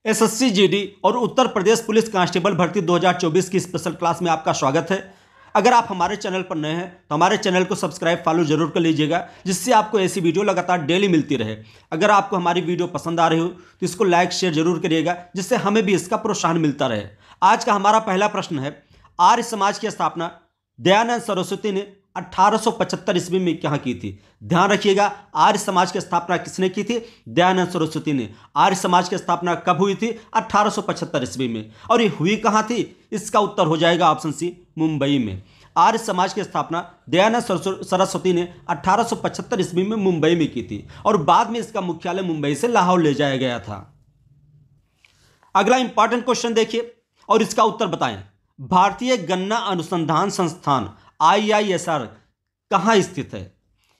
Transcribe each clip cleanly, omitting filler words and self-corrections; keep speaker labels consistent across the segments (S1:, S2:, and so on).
S1: SSC GD और Uttar Pradesh police constable भर्ती 2024 की स्पेशल क्लास में आपका स्वागत है। अगर आप हमारे चैनल पर नए हैं तो हमारे चैनल को सब्सक्राइब फॉलो जरूर कर लीजिएगा, जिससे आपको ऐसी वीडियो लगातार डेली मिलती रहे। अगर आपको हमारी वीडियो पसंद आ रही हो तो इसको लाइक शेयर जरूर करिएगा, जिससे हमें भी इसका प्रोत्साहन मिलता रहे। आज का हमारा पहला प्रश्न है, आर्य समाज की स्थापना दयानंद सरस्वती ने 1875 ईस्वी में कहाँ की थी? ध्यान रखिएगा, आर्य समाज की स्थापना किसने की थी? दयानंद सरस्वती ने। आर्य समाज की स्थापना कब हुई थी? 1875 ईस्वी में। और ये हुई कहाँ थी? इसका उत्तर हो जाएगा ऑप्शन सी, मुंबई में। आर्य समाज की स्थापना दयानंद सरस्वती ने 1875 ईस्वी में मुंबई में की थी और बाद में इसका मुख्यालय मुंबई से लाहौर ले जाया गया था। अगला इंपॉर्टेंट क्वेश्चन देखिए और इसका उत्तर बताएं। भारतीय गन्ना अनुसंधान संस्थान IISR कहाँ स्थित है?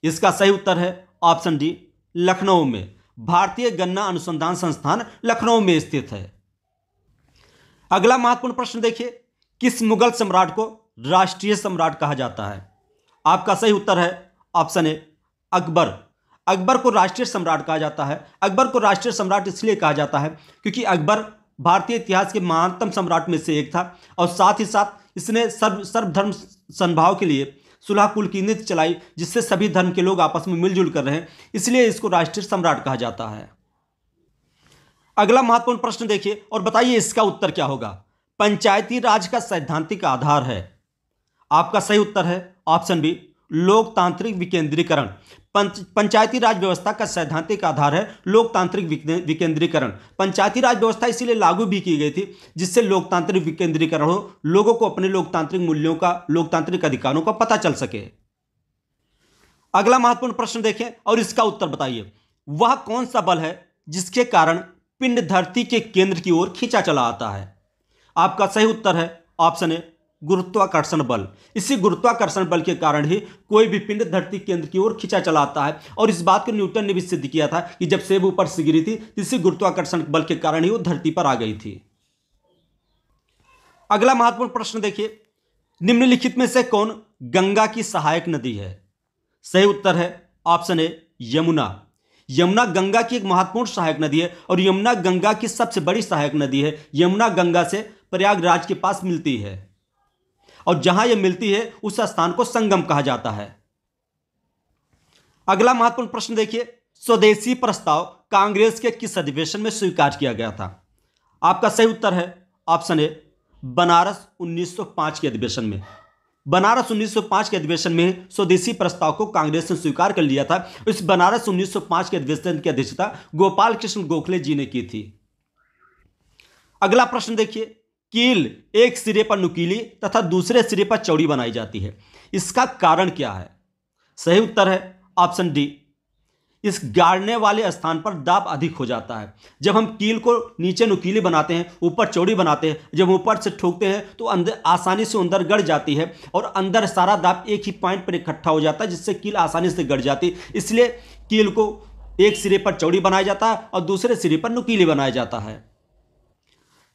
S1: इसका सही उत्तर है ऑप्शन डी, लखनऊ में। भारतीय गन्ना अनुसंधान संस्थान लखनऊ में स्थित है। अगला महत्वपूर्ण प्रश्न देखिए, किस मुगल सम्राट को राष्ट्रीय सम्राट कहा जाता है? आपका सही उत्तर है ऑप्शन ए, अकबर। अकबर को राष्ट्रीय सम्राट कहा जाता है। अकबर को राष्ट्रीय सम्राट इसलिए कहा जाता है क्योंकि अकबर भारतीय इतिहास के महानतम सम्राट में से एक था और साथ ही साथ इसने सर्वधर्म सद्भाव के लिए सुलह कुल की नीति चलाई, जिससे सभी धर्म के लोग आपस में मिलजुल कर रहे, इसलिए इसको राष्ट्रीय सम्राट कहा जाता है। अगला महत्वपूर्ण प्रश्न देखिए और बताइए इसका उत्तर क्या होगा। पंचायती राज का सैद्धांतिक आधार है? आपका सही उत्तर है ऑप्शन बी, लोकतांत्रिक विकेंद्रीकरण। पंचायती राज व्यवस्था का सैद्धांतिक आधार है लोकतांत्रिक विकेंद्रीकरण। पंचायती राज व्यवस्था इसीलिए लागू भी की गई थी जिससे लोकतांत्रिक विकेंद्रीकरण हो, लोगों को अपने लोकतांत्रिक मूल्यों का, लोकतांत्रिक अधिकारों का पता चल सके। अगला महत्वपूर्ण प्रश्न देखें और इसका उत्तर बताइए। वह कौन सा बल है जिसके कारण पिंड धरती के केंद्र की ओर खींचा चला आता है? आपका सही उत्तर है ऑप्शन ए, गुरुत्वाकर्षण बल। इसी गुरुत्वाकर्षण बल के कारण ही कोई भी पिंड धरती केंद्र की ओर खींचा चला आता है और इस बात को न्यूटन ने भी सिद्ध किया था कि जब सेब ऊपर से गिरी थी इसी गुरुत्वाकर्षण बल के कारण ही वो धरती पर आ गई थी। अगला महत्वपूर्ण प्रश्न देखिए, निम्नलिखित में से कौन गंगा की सहायक नदी है? सही उत्तर है ऑप्शन ए, यमुना। यमुना गंगा की एक महत्वपूर्ण सहायक नदी है और यमुना गंगा की सबसे बड़ी सहायक नदी है। यमुना गंगा से प्रयागराज के पास मिलती है और जहां यह मिलती है उस स्थान को संगम कहा जाता है। अगला महत्वपूर्ण प्रश्न देखिए, स्वदेशी प्रस्ताव कांग्रेस के किस अधिवेशन में स्वीकार किया गया था? आपका सही उत्तर है ऑप्शन ए, बनारस 1905 के अधिवेशन में। बनारस 1905 के अधिवेशन में स्वदेशी प्रस्ताव को कांग्रेस ने स्वीकार कर लिया था। इस बनारस 1905 के अधिवेशन की अध्यक्षता गोपाल कृष्ण गोखले जी ने की थी। अगला प्रश्न देखिए, कील एक सिरे पर नुकीली तथा दूसरे सिरे पर चौड़ी बनाई जाती है, इसका कारण क्या है? सही उत्तर है ऑप्शन डी, इस गाड़ने वाले स्थान पर दाब अधिक हो जाता है। जब हम कील को नीचे नुकीली बनाते हैं, ऊपर चौड़ी बनाते हैं, जब ऊपर से ठोकते हैं तो अंदर आसानी से अंदर गड़ जाती है और अंदर सारा दाब एक ही पॉइंट पर इकट्ठा हो जाता है, जिससे कील आसानी से गड़ जाती है। इसलिए कील को एक सिरे पर चौड़ी बनाया जाता है और दूसरे सिरे पर नुकीली बनाया जाता है।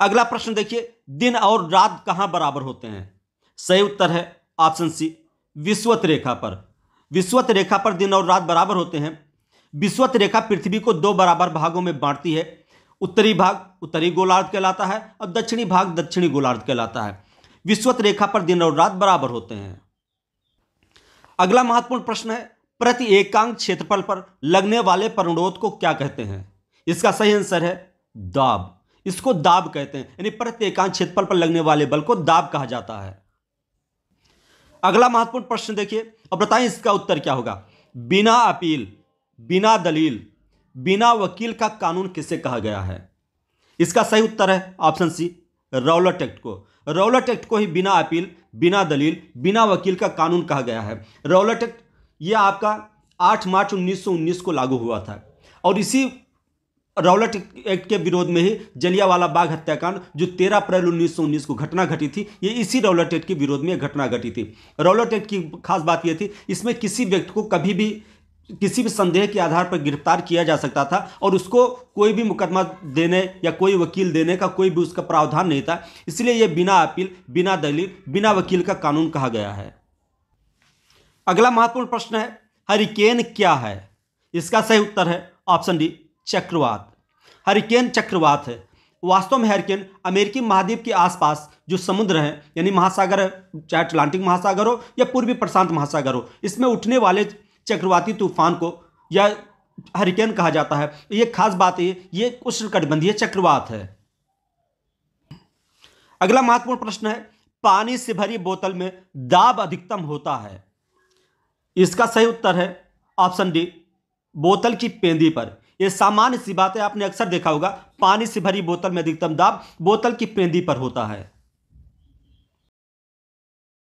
S1: अगला प्रश्न देखिए, दिन और रात कहां बराबर होते हैं? सही उत्तर है ऑप्शन सी, विषुवत रेखा पर। विषुवत रेखा पर दिन और रात बराबर होते हैं। विषुवत रेखा पृथ्वी को दो बराबर भागों में बांटती है। उत्तरी भाग उत्तरी गोलार्ध कहलाता है और दक्षिणी भाग दक्षिणी गोलार्ध कहलाता है। विषुवत रेखा पर दिन और रात बराबर होते हैं। अगला महत्वपूर्ण प्रश्न है, प्रति एकांक क्षेत्रफल पर लगने वाले परिणोद को क्या कहते हैं? इसका सही आंसर है दाब। इसको दाब कहते हैं, यानी प्रति एकांक क्षेत्रफल पर लगने वाले बल को दाब कहा जाता है। अगला महत्वपूर्ण प्रश्न देखिए और बताएं इसका उत्तर क्या होगा। बिना अपील, बिना दलील, बिना वकील का कानून किसे कहा गया है? इसका सही उत्तर है ऑप्शन सी, रौलट एक्ट को। रौलट एक्ट को ही बिना अपील, बिना दलील, बिना वकील का कानून कहा गया है। रौलट एक्ट यह आपका 8 मार्च 1919 को लागू हुआ था और इसी रौलट एक्ट के विरोध में ही जलियांवाला बाग हत्याकांड जो 13 अप्रैल 1919 को घटना घटी थी, ये इसी रौलट एक्ट के विरोध में घटना घटी थी। रौलट एक्ट की खास बात यह थी, इसमें किसी व्यक्ति को कभी भी किसी भी संदेह के आधार पर गिरफ्तार किया जा सकता था और उसको कोई भी मुकदमा देने या कोई वकील देने का कोई भी उसका प्रावधान नहीं था। इसलिए यह बिना अपील, बिना दलील, बिना वकील का कानून कहा गया है। अगला महत्वपूर्ण प्रश्न है, हरिकेन क्या है? इसका सही उत्तर है ऑप्शन डी, चक्रवात। हरिकेन चक्रवात है। वास्तव में हरिकेन अमेरिकी महाद्वीप के आसपास जो समुद्र हैं, यानी महासागर है, चाहे अटलांटिक महासागर हो या पूर्वी प्रशांत महासागर हो, इसमें उठने वाले चक्रवाती तूफान को या हरिकेन कहा जाता है। ये खास बात है, ये उष्णकटिबंधीय चक्रवात है। अगला महत्वपूर्ण प्रश्न है, पानी से भरी बोतल में दाब अधिकतम होता है। इसका सही उत्तर है ऑप्शन डी, बोतल की पेंदी पर। यह सामान्य सी बात है, आपने अक्सर देखा होगा, पानी से भरी बोतल में अधिकतम दाब बोतल की पेंदी पर होता है।